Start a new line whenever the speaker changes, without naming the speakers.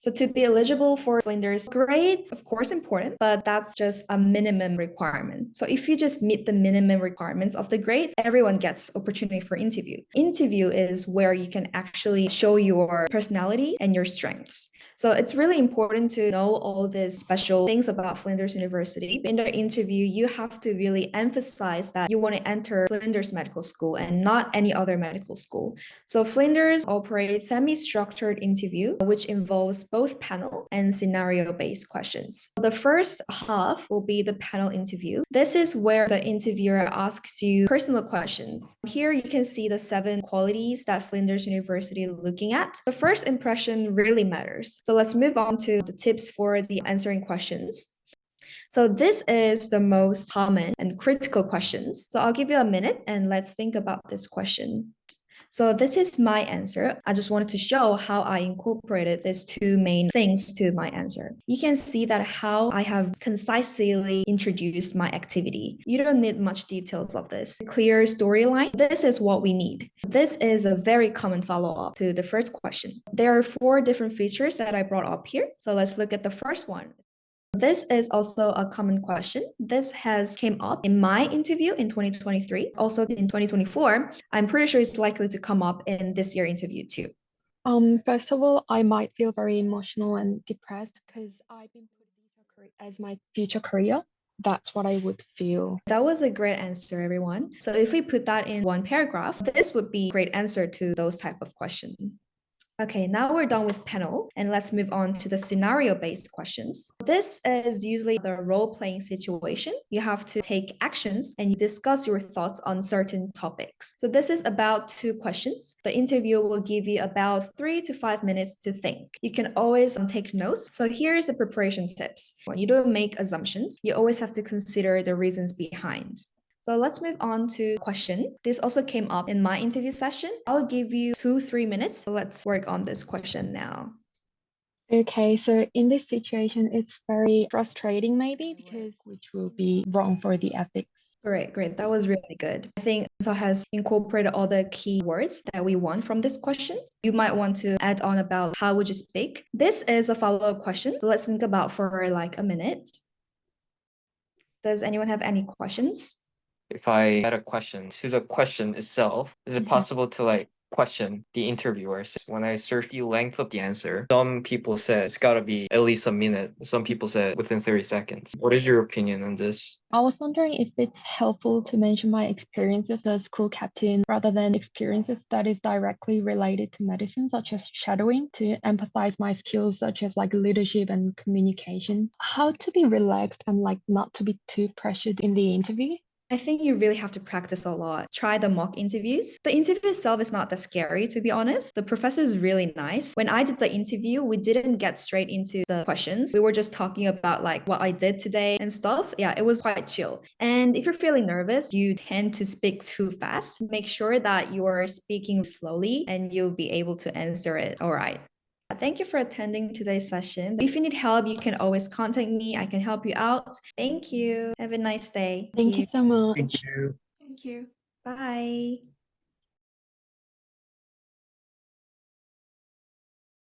So to be eligible for Flinders, grades, of course, important, but that's just a minimum requirement. So if you just meet the minimum requirements of the grades, everyone gets opportunity for interview. Interview is where you can actually show your personality and your strengths. So it's really important to know all these special things about Flinders University. In the interview, you have to really emphasize that you want to enter Flinders Medical School and not any other medical school. So Flinders operates semi-structured interview, which involves both panel and scenario-based questions. The first half will be the panel interview. This is where the interviewer asks you personal questions. Here you can see the 7 qualities that Flinders University is looking at. The first impression really matters. So let's move on to the tips for the answering questions. So this is the most common and critical questions. So I'll give you a minute and let's think about this question. So this is my answer. I just wanted to show how I incorporated these 2 main things to my answer. You can see that how I have concisely introduced my activity. You don't need much details of this. Clear storyline. This is what we need. This is a very common follow-up to the first question. There are 4 different features that I brought up here. So let's look at the first one. This is also a common question. This has came up in my interview in 2023, also in 2024. I'm pretty sure it's likely to come up in this year interview too.
First of all, I might feel very emotional and depressed because I've been putting as my future career. That's what I would feel.
That was a great answer, everyone. So if we put that in one paragraph, this would be a great answer to those type of questions. Okay, now we're done with panel and let's move on to the scenario-based questions. This is usually the role-playing situation. You have to take actions and you discuss your thoughts on certain topics. So this is about 2 questions. The interview will give you about 3 to 5 minutes to think. You can always take notes. So here's the preparation tips. When you don't make assumptions, you always have to consider the reasons behind. So let's move on to question. This also came up in my interview session. I'll give you 2-3 minutes. So let's work on this question now.
Okay, so in this situation, it's very frustrating maybe because which will be wrong for the ethics.
Great. That was really good. I think so has incorporated all the key words that we want from this question. You might want to add on about how would you speak. This is a follow-up question. So let's think about for like a minute. Does anyone have any questions?
If I had a question to the question itself, is it possible to question the interviewers? When I searched the length of the answer, some people said it's got to be at least a minute. Some people said within 30 seconds. What is your opinion on this?
I was wondering if it's helpful to mention my experiences as school captain rather than experiences that is directly related to medicine, such as shadowing, to emphasize my skills such as leadership and communication. How to be relaxed and not to be too pressured in the interview?
I think you really have to practice a lot. Try the mock interviews. The interview itself is not that scary, to be honest. The professor is really nice. When I did the interview, we didn't get straight into the questions. We were just talking about what I did today and stuff. Yeah, it was quite chill. And if you're feeling nervous, you tend to speak too fast. Make sure that you're speaking slowly and you'll be able to answer it all right. Thank you for attending today's session. If you need help, you can always contact me. I can help you out. Thank you. Have a nice day.
Thank you so much.
Thank you.
Thank you.
Bye.